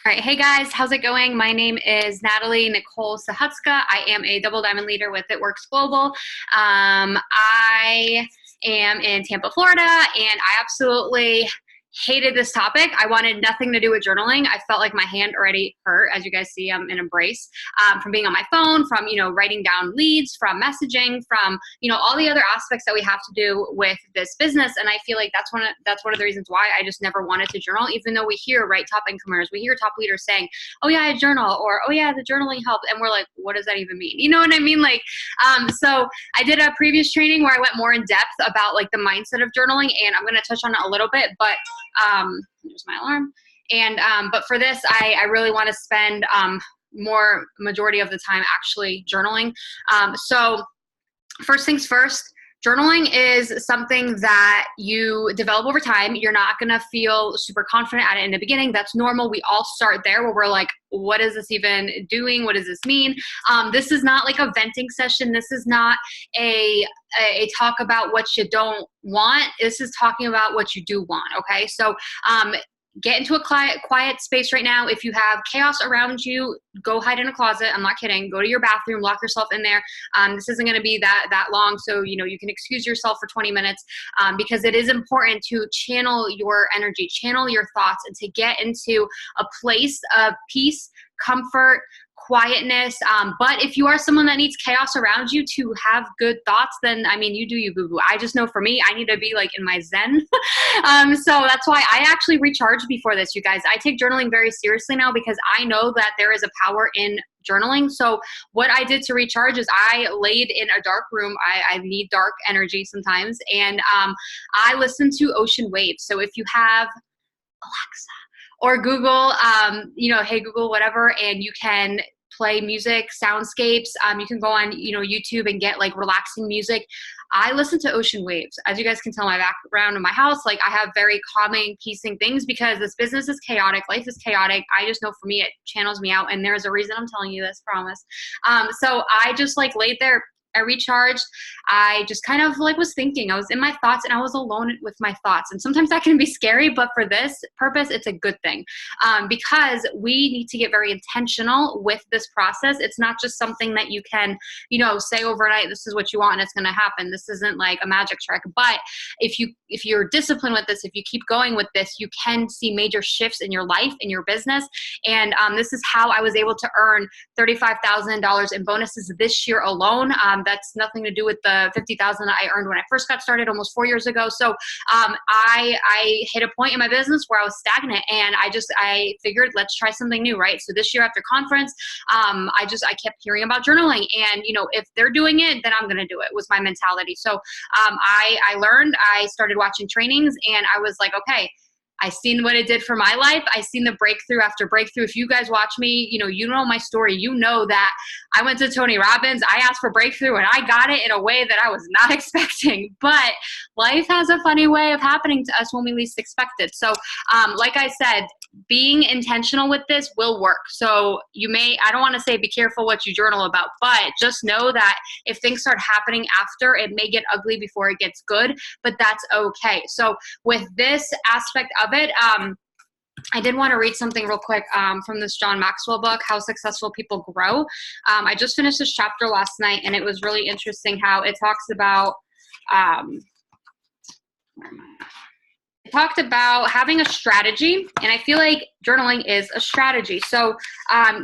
All right. Hey guys, how's it going? My name is Natalie Nicole Sahutska. I am a double diamond leader with It Works Global. I am in Tampa, Florida, and I absolutely hated this topic. I wanted nothing to do with journaling. I felt like my hand already hurt. As you guys see, I'm in a brace from being on my phone, from, writing down leads, from messaging, from, all the other aspects that we have to do with this business. And I feel like that's one of the reasons why I just never wanted to journal, even though we hear, right, top income earners, we hear top leaders saying, oh yeah, I journal, or, oh yeah, the journaling helped. And we're like, what does that even mean? You know what I mean? So I did a previous training where I went more in depth about like the mindset of journaling, and I'm going to touch on it a little bit, but there's my alarm. And but for this, I really want to spend more majority of the time actually journaling. So first things first, journaling is something that you develop over time. You're not going to feel super confident at it in the beginning. That's normal. We all start there where we're like, what is this even doing? What does this mean? This is not like a venting session. This is not a talk about what you don't want. This is talking about what you do want. Okay. So, get into a quiet space right now. If you have chaos around you, go hide in a closet. I'm not kidding. Go to your bathroom, lock yourself in there. This isn't going to be that long, so you can excuse yourself for 20 minutes because it is important to channel your energy, channel your thoughts, and to get into a place of peace, comfort, quietness. But if you are someone that needs chaos around you to have good thoughts, then you do you, boo boo. I just know for me, I need to be like in my zen. So that's why I actually recharge before this, you guys. I take journaling very seriously now because I know that there is a power in journaling. So what I did to recharge is I laid in a dark room. I need dark energy sometimes. And I listen to ocean waves. So if you have Alexa or Google, hey Google, whatever, and you can play music, soundscapes. You can go on, YouTube and get like relaxing music. I listen to ocean waves. As you guys can tell, my background in my house, like I have very calming, peacing things because this business is chaotic. Life is chaotic. I just know for me, it channels me out. And there's a reason I'm telling you this, promise. So I just like laid there. I recharged. I just kind of like was thinking. I was in my thoughts and I was alone with my thoughts. And sometimes that can be scary, but for this purpose, it's a good thing because we need to get very intentional with this process. It's not just something that you can, say overnight, this is what you want and it's going to happen. This isn't like a magic trick. But if you're disciplined with this, if you keep going with this, you can see major shifts in your life, in your business. And this is how I was able to earn $35,000 in bonuses this year alone. That's nothing to do with the $50,000 that I earned when I first got started almost 4 years ago. So I hit a point in my business where I was stagnant, and I figured let's try something new, right? So this year after conference, I kept hearing about journaling, and if they're doing it, then I'm gonna do it, was my mentality. So I learned, I started watching trainings, and I was like, okay, I seen what it did for my life. I seen the breakthrough after breakthrough. If you guys watch me, you know my story. You know that I went to Tony Robbins. I asked for breakthrough and I got it in a way that I was not expecting. But life has a funny way of happening to us when we least expect it. So like I said, being intentional with this will work. So I don't want to say be careful what you journal about, but just know that if things start happening after, it may get ugly before it gets good, but that's okay. So with this aspect of it, I did want to read something real quick from this John Maxwell book, How Successful People Grow. I just finished this chapter last night, and it was really interesting how it talks about it talked about having a strategy, and I feel like journaling is a strategy. So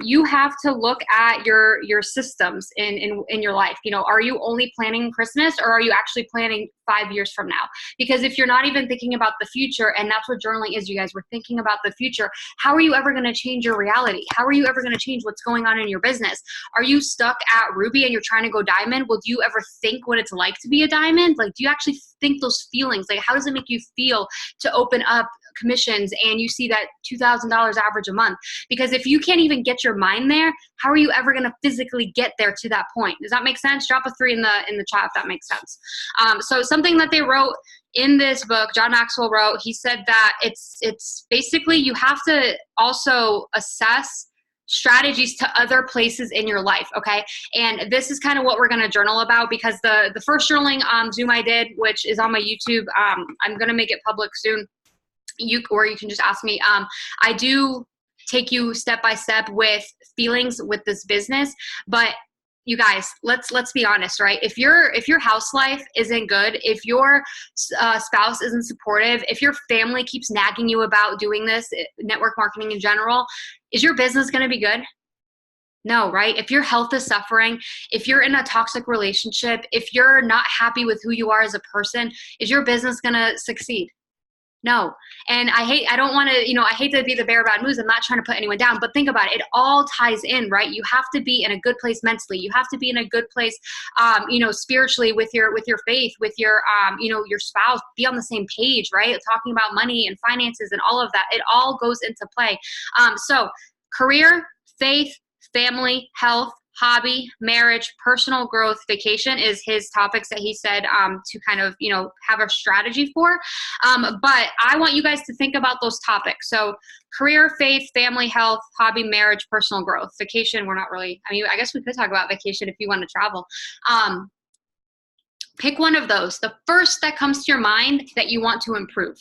you have to look at your systems in your life. Are you only planning Christmas, or are you actually planning 5 years from now? Because if you're not even thinking about the future, and that's what journaling is, you guys, we're thinking about the future. How are you ever going to change your reality? How are you ever going to change what's going on in your business? Are you stuck at Ruby and you're trying to go diamond? Well, do you ever think what it's like to be a diamond? Like, do you actually think those feelings? Like, how does it make you feel to open up commissions and you see that $2,000 average a month? Because if you can't even get your mind there, how are you ever going to physically get there to that point? Does that make sense? Drop a 3 in the chat if that makes sense. So something that they wrote in this book, John Maxwell wrote, he said that it's basically you have to also assess strategies to other places in your life, okay? And this is kind of what we're going to journal about, because the first journaling Zoom I did, which is on my YouTube, I'm going to make it public soon. You can just ask me. I do take you step by step with feelings with this business. But you guys, let's be honest, right? If your house life isn't good, if your spouse isn't supportive, if your family keeps nagging you about doing this, network marketing in general, is your business going to be good? No, right? If your health is suffering, if you're in a toxic relationship, if you're not happy with who you are as a person, is your business going to succeed? No. And I don't want to, I hate to be the bearer of bad news. I'm not trying to put anyone down, but think about it. It all ties in, right? You have to be in a good place mentally. You have to be in a good place, spiritually with your faith, with your spouse, be on the same page, right? Talking about money and finances and all of that. It all goes into play. So career, faith, family, health, hobby, marriage, personal growth, vacation is his topics that he said to kind of, have a strategy for. But I want you guys to think about those topics. So career, faith, family, health, hobby, marriage, personal growth. Vacation, we're not really, I guess we could talk about vacation if you want to travel. Pick one of those. The first that comes to your mind that you want to improve.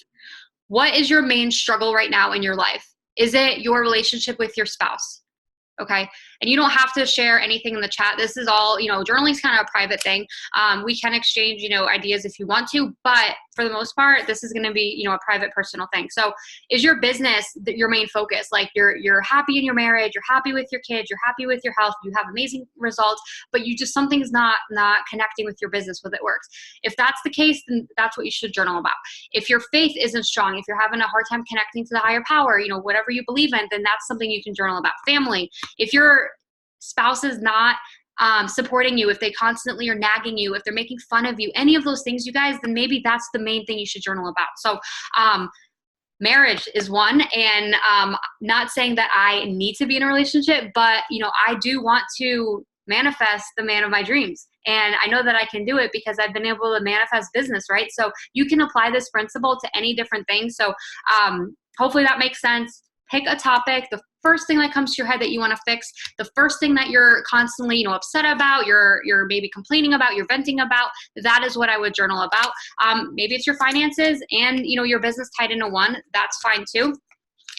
What is your main struggle right now in your life? Is it your relationship with your spouse? Okay. And you don't have to share anything in the chat. This is all, journaling is kind of a private thing. We can exchange, ideas if you want to, but for the most part, this is going to be, a private personal thing. So is your business your main focus? Like you're happy in your marriage, you're happy with your kids, you're happy with your health, you have amazing results, but something's not connecting with your business with it works. If that's the case, then that's what you should journal about. If your faith isn't strong, if you're having a hard time connecting to the higher power, whatever you believe in, then that's something you can journal about. Family, if your spouse is not supporting you, if they constantly are nagging you, if they're making fun of you, any of those things, you guys, then maybe that's the main thing you should journal about. So marriage is one, and not saying that I need to be in a relationship, but I do want to manifest the man of my dreams. And I know that I can do it because I've been able to manifest business, right? So you can apply this principle to any different thing. So hopefully that makes sense. Pick a topic, the first thing that comes to your head that you want to fix, the first thing that you're constantly, upset about, you're maybe complaining about, you're venting about, that is what I would journal about. Maybe it's your finances and, your business tied into one. That's fine too.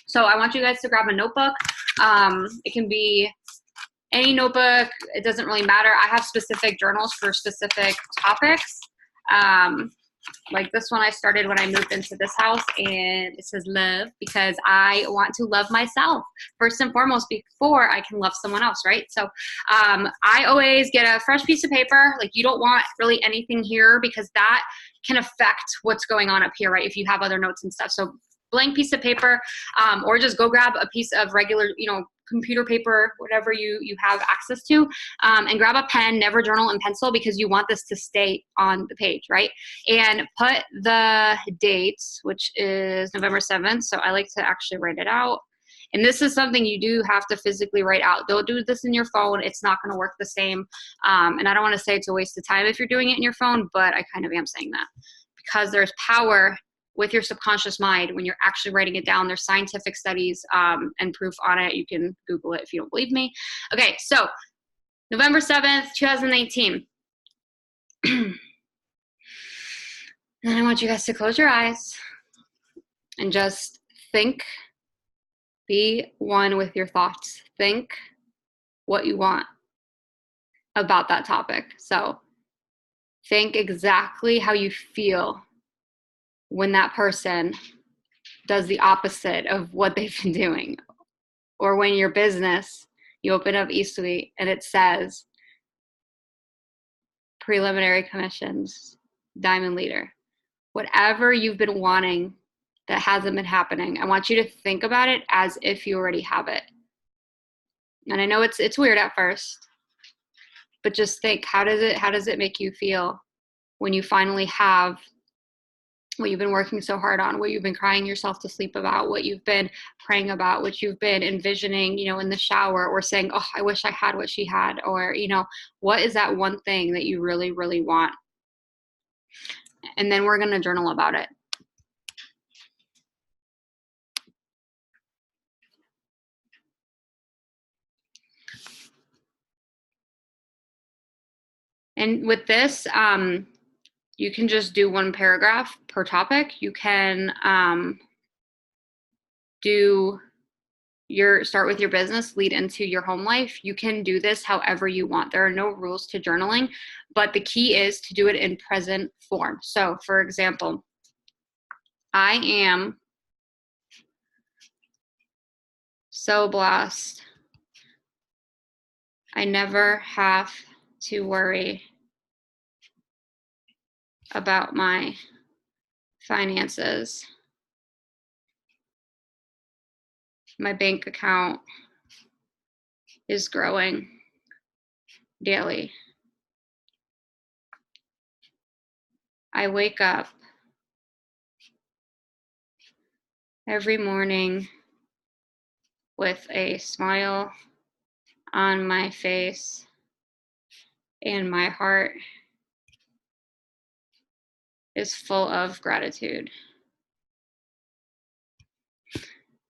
So I want you guys to grab a notebook. It can be any notebook. It doesn't really matter. I have specific journals for specific topics. Like this one I started when I moved into this house, and it says love, because I want to love myself first and foremost before I can love someone else, right? So I always get a fresh piece of paper. Like you don't want really anything here because that can affect what's going on up here, right? If you have other notes and stuff. So blank piece of paper, or just go grab a piece of regular, computer paper, whatever you have access to, and grab a pen. Never journal in pencil because you want this to stay on the page, right? And put the date, which is November 7th. So I like to actually write it out. And this is something you do have to physically write out. Don't do this in your phone. It's not going to work the same. And I don't want to say it's a waste of time if you're doing it in your phone, but I kind of am saying that because there's power with your subconscious mind when you're actually writing it down. There's scientific studies and proof on it. You can Google it if you don't believe me. Okay, so November 7th, 2019. And I want you guys to close your eyes and just think, be one with your thoughts. Think what you want about that topic. So think exactly how you feel when that person does the opposite of what they've been doing. Or when your business, you open up eSuite and it says preliminary commissions, diamond leader. Whatever you've been wanting that hasn't been happening, I want you to think about it as if you already have it. And I know it's weird at first, but just think, how does it make you feel when you finally have what you've been working so hard on, what you've been crying yourself to sleep about, what you've been praying about, what you've been envisioning, in the shower, or saying, oh, I wish I had what she had, or, what is that one thing that you really, really want? And then we're going to journal about it. And with this, you can just do one paragraph per topic. You can do start with your business, lead into your home life. You can do this however you want. There are no rules to journaling, but the key is to do it in present form. So for example, I am so blessed. I never have to worry about my finances. My bank account is growing daily. I wake up every morning with a smile on my face, and my heart is full of gratitude.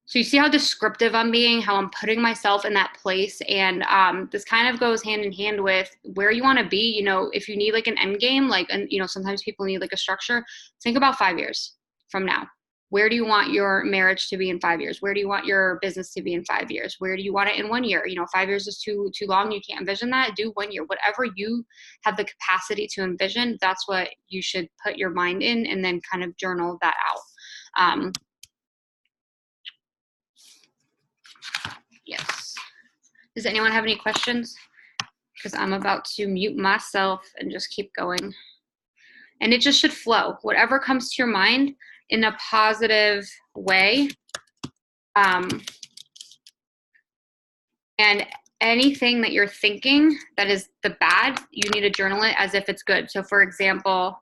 So you see how descriptive I'm being, how I'm putting myself in that place. And this kind of goes hand in hand with where you want to be. You know, if you need like an end game, like, and you know, sometimes people need like a structure. Think about 5 years from now. Where do you want your marriage to be in 5 years? Where do you want your business to be in 5 years? Where do you want it in 1 year? You know, 5 years is too long. You can't envision that. Do 1 year. Whatever you have the capacity to envision, that's what you should put your mind in, and then kind of journal that out. Yes. Does anyone have any questions? Because I'm about to mute myself and just keep going. And it just should flow. Whatever comes to your mind in a positive way. And anything that you're thinking that is the bad, you need to journal it as if it's good. So for example,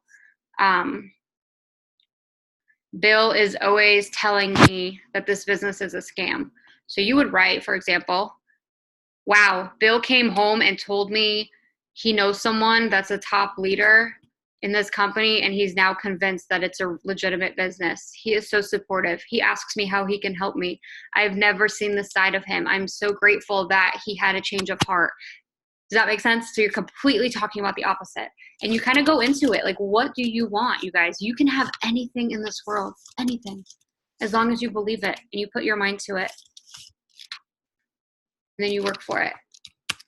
Bill is always telling me that this business is a scam. So you would write, for example, wow, Bill came home and told me he knows someone that's a top leader in this company, and he's now convinced that it's a legitimate business. He is so supportive. He asks me how he can help me. I've never seen this side of him. I'm so grateful that he had a change of heart. Does that make sense? So you're completely talking about the opposite. And you kind of go into it like, what do you want, you guys? You can have anything in this world, anything, as long as you believe it and you put your mind to it. And then you work for it.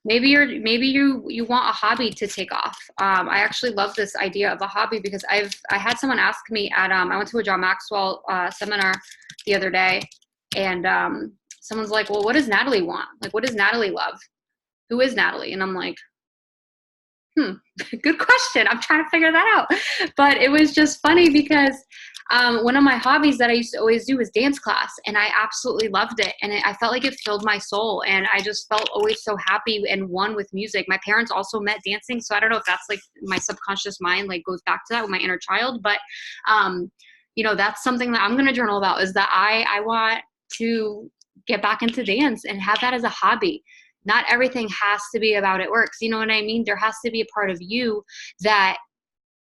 Maybe you want a hobby to take off. I actually love this idea of a hobby because I had someone ask me at I went to a John Maxwell seminar the other day, and someone's like, well, what does Natalie want? Like, what does Natalie love? Who is Natalie? And I'm like, good question. I'm trying to figure that out. But it was just funny because one of my hobbies that I used to always do was dance class, and I absolutely loved it. And I felt like it filled my soul, and I just felt always so happy and one with music. My parents also met dancing, so I don't know if that's like my subconscious mind like goes back to that with my inner child. But you know, that's something that I'm going to journal about, is that I want to get back into dance and have that as a hobby. Not everything has to be about it works. You know what I mean? There has to be a part of you that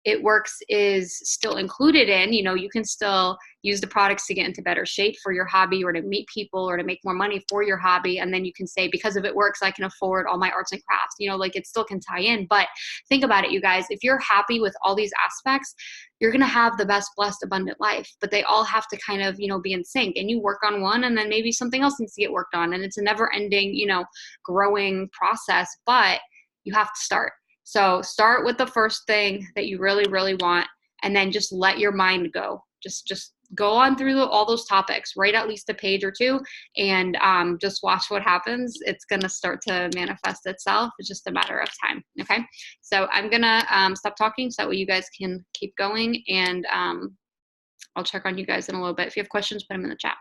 it works is still included in. You know, you can still use the products to get into better shape for your hobby, or to meet people, or to make more money for your hobby. And then you can say, because of it works, I can afford all my arts and crafts. You know, like it still can tie in. But think about it, you guys. If you're happy with all these aspects, you're going to have the best, blessed, abundant life. But they all have to kind of, you know, be in sync. And you work on one, and then maybe something else needs to get worked on. And it's a never ending, you know, growing process. But you have to start. So start with the first thing that you really, really want, and then just let your mind go. Just go on through all those topics, write at least a page or two, and just watch what happens. It's going to start to manifest itself. It's just a matter of time. Okay. So I'm going to stop talking so that way you guys can keep going, and I'll check on you guys in a little bit. If you have questions, put them in the chat.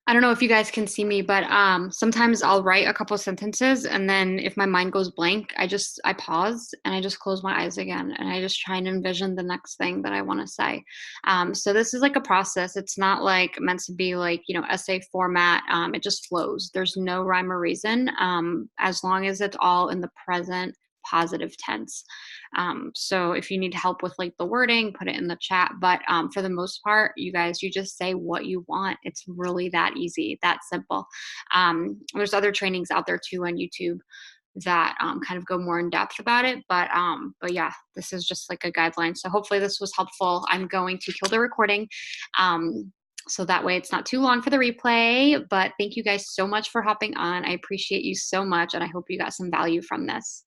I don't know if you guys can see me, but sometimes I'll write a couple sentences, and then if my mind goes blank, I pause and I just close my eyes again, and I just try and envision the next thing that I want to say. So this is like a process. It's not like meant to be like essay format. It just flows. There's no rhyme or reason, as long as it's all in the present positive tense. So if you need help with like the wording, put it in the chat. But for the most part, you guys, you just say what you want. It's really that easy, that simple. There's other trainings out there too on YouTube that kind of go more in depth about it. But yeah, this is just like a guideline. So hopefully this was helpful. I'm going to kill the recording. So that way it's not too long for the replay. But thank you guys so much for hopping on. I appreciate you so much. And I hope you got some value from this.